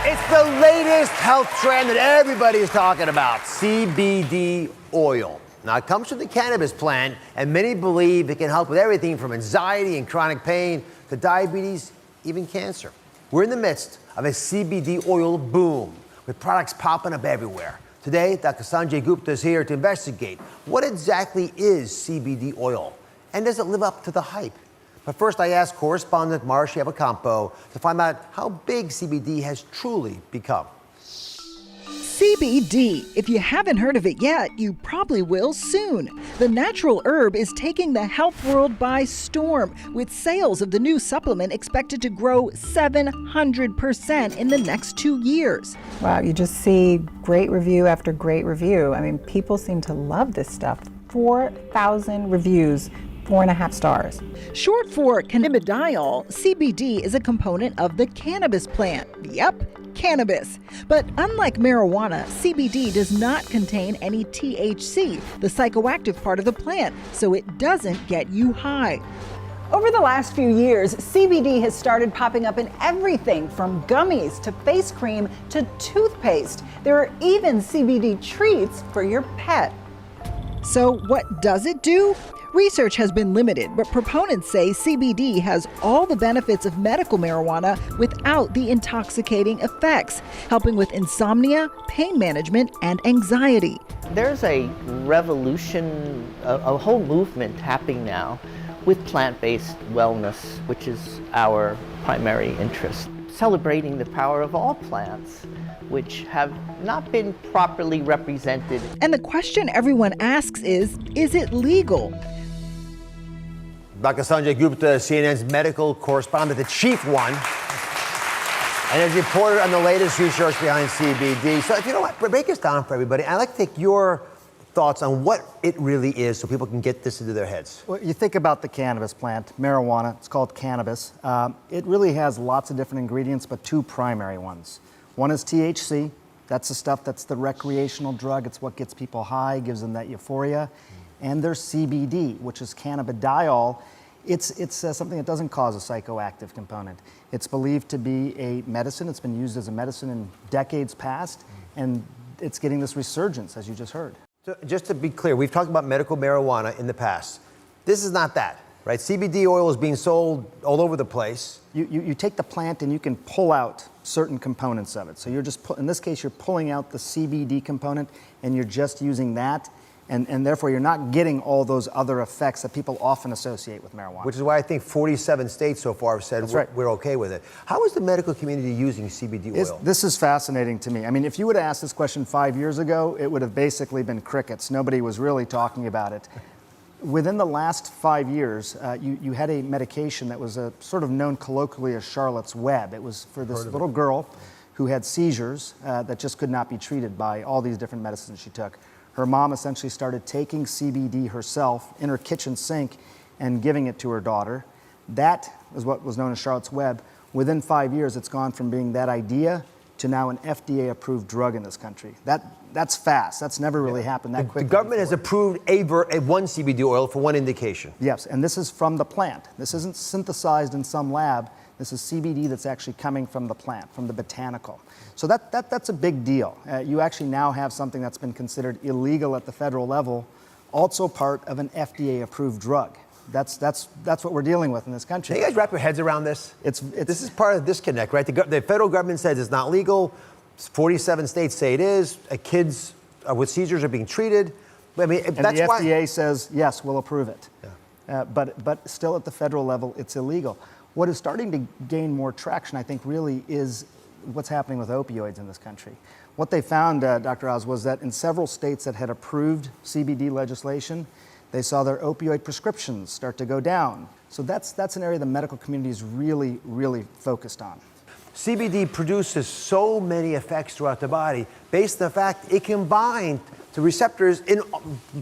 It's the latest health trend that everybody is talking about, CBD oil. Now, it comes from the cannabis plant, and many believe it can help with everything from anxiety and chronic pain to diabetes, even cancer. We're in the midst of a CBD oil boom, with products popping up everywhere. Today, Dr. Sanjay Gupta is here to investigate what exactly is CBD oil, and does it live up to the hype? But first, I asked correspondent Marcia Evacampo to find out how big CBD has truly become. CBD. If you haven't heard of it yet, you probably will soon. The natural herb is taking the health world by storm, with sales of the new supplement expected to grow 700% in the next 2 years. Wow, you just see great review after great review. I mean, people seem to love this stuff. 4,000 reviews. 4.5 stars. Short for cannabidiol, CBD is a component of the cannabis plant. Yep, cannabis. But unlike marijuana, CBD does not contain any THC, the psychoactive part of the plant, so it doesn't get you high. Over the last few years, CBD has started popping up in everything from gummies to face cream to toothpaste. There are even CBD treats for your pet. So what does it do? Research has been limited, but proponents say CBD has all the benefits of medical marijuana without the intoxicating effects, helping with insomnia, pain management, and anxiety. There's a revolution, a whole movement happening now with plant-based wellness, which is our primary interest. Celebrating the power of all plants, which have not been properly represented. And the question everyone asks is it legal? Dr. Sanjay Gupta, CNN's medical correspondent, the chief one, and has reported on the latest research behind CBD. So if you know what, break this down for everybody. I'd like to take your thoughts on what it really is so people can get this into their heads. Well, you think about the cannabis plant, marijuana, it's called cannabis. It really has lots of different ingredients, but two primary ones. One is THC. That's the stuff that's the recreational drug. It's what gets people high, gives them that euphoria. And there's CBD, which is cannabidiol. It's something that doesn't cause a psychoactive component. It's believed to be a medicine. It's been used as a medicine in decades past, and it's getting this resurgence, as you just heard. So just to be clear, we've talked about medical marijuana in the past. This is not that, right? CBD oil is being sold all over the place. You take the plant and you can pull out certain components of it. So you're just, in this case, you're pulling out the CBD component and you're just using that. And therefore, you're not getting all those other effects that people often associate with marijuana. Which is why I think 47 states so far have said we're okay with it. How is the medical community using CBD oil? This is fascinating to me. I mean, if you would have asked this question 5 years ago, it would have basically been crickets. Nobody was really talking about it. Within the last 5 years, you had a medication that was sort of known colloquially as Charlotte's Web. It was for this little girl who had seizures that just could not be treated by all these different medicines she took. Her mom essentially started taking CBD herself in her kitchen sink and giving it to her daughter. That is what was known as Charlotte's Web. Within 5 years, it's gone from being that idea to now an FDA-approved drug in this country. That's fast. That's never really happened that quickly. The government has approved one CBD oil for one indication. Yes, and this is from the plant. This isn't synthesized in some lab. This is CBD that's actually coming from the plant, from the botanical. So that's a big deal. You actually now have something that's been considered illegal at the federal level, also part of an FDA-approved drug. That's what we're dealing with in this country. Can you guys wrap your heads around this? This is part of the disconnect, right? The federal government says it's not legal. 47 states say it is. Kids with seizures are being treated. I mean, and that's the why FDA says, yes, we'll approve it. Yeah. But still at the federal level, it's illegal. What is starting to gain more traction, I think, really is what's happening with opioids in this country. What they found, Dr. Oz, was that in several states that had approved CBD legislation, they saw their opioid prescriptions start to go down. So that's an area the medical community is really, really focused on. CBD produces so many effects throughout the body based on the fact it can bind to receptors in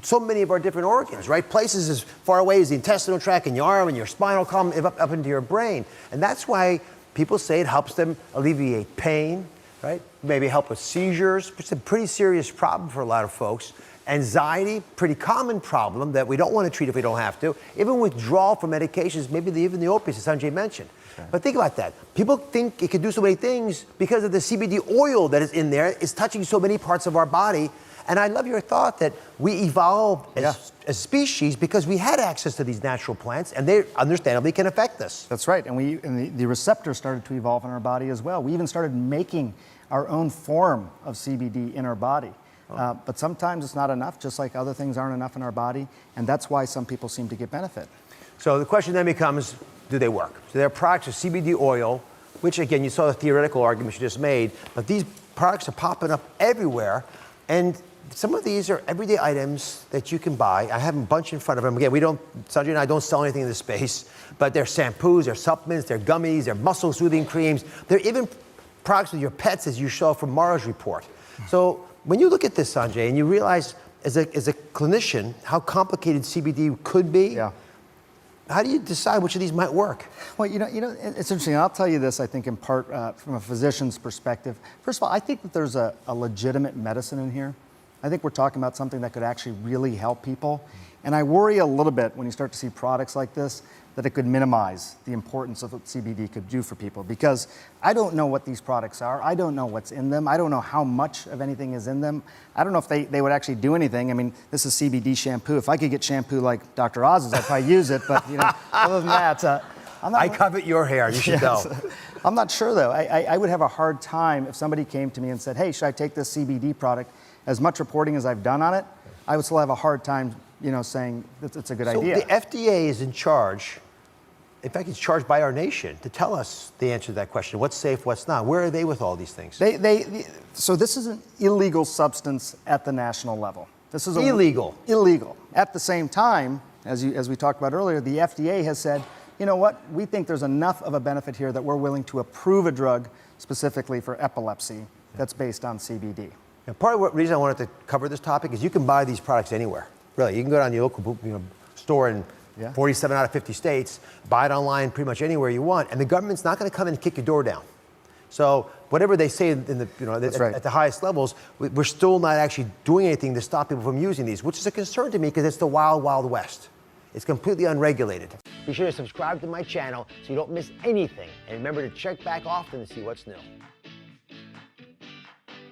so many of our different organs, right? Places as far away as the intestinal tract and your arm and your spinal column, up into your brain. And that's why people say it helps them alleviate pain, right? Maybe help with seizures. It's a pretty serious problem for a lot of folks. Anxiety, pretty common problem that we don't want to treat if we don't have to. Even withdrawal from medications, maybe even the opiates, as Sanjay mentioned. Okay. But think about that. People think it can do so many things because of the CBD oil that is in there. It's touching so many parts of our body. And I love your thought that we evolved as species because we had access to these natural plants, and they understandably can affect us. That's right, and the receptors started to evolve in our body as well. We even started making our own form of CBD in our body. But sometimes it's not enough, just like other things aren't enough in our body, and that's why some people seem to get benefit. So the question then becomes, do they work? So there are products of CBD oil, which again, you saw the theoretical argument you just made, but these products are popping up everywhere, and some of these are everyday items that you can buy. I have a bunch in front of them. Again, Sanjay and I don't sell anything in this space, but they're shampoos, they're supplements, they're gummies, they're muscle soothing creams. They're even products with your pets, as you saw from Mara's report. So when you look at this, Sanjay, and you realize as a clinician how complicated CBD could be, how do you decide which of these might work? Well, it's interesting. I'll tell you this, I think, in part from a physician's perspective. First of all, I think that there's a legitimate medicine in here. I think we're talking about something that could actually really help people. And I worry a little bit when you start to see products like this that it could minimize the importance of what CBD could do for people, because I don't know what these products are. I don't know what's in them. I don't know how much of anything is in them. I don't know if they would actually do anything. I mean, this is CBD shampoo. If I could get shampoo like Dr. Oz's, I'd probably use it. But other than that, I covet your hair. You should know. I'm not sure, though. I would have a hard time if somebody came to me and said, hey, should I take this CBD product? As much reporting as I've done on it, I would still have a hard time, saying it's a good idea. So the FDA is in charge. In fact, it's charged by our nation to tell us the answer to that question. What's safe, what's not? Where are they with all these things? So this is an illegal substance at the national level. This is illegal. Illegal. At the same time, as we talked about earlier, the FDA has said, you know what? We think there's enough of a benefit here that we're willing to approve a drug specifically for epilepsy that's based on CBD. And part of the reason I wanted to cover this topic is you can buy these products anywhere. Really, you can go down to your local store in 47 out of 50 states, buy it online pretty much anywhere you want, and the government's not going to come in and kick your door down. So whatever they say in the, at the highest levels, we're still not actually doing anything to stop people from using these, which is a concern to me because it's the wild, wild west. It's completely unregulated. Be sure to subscribe to my channel so you don't miss anything, and remember to check back often to see what's new.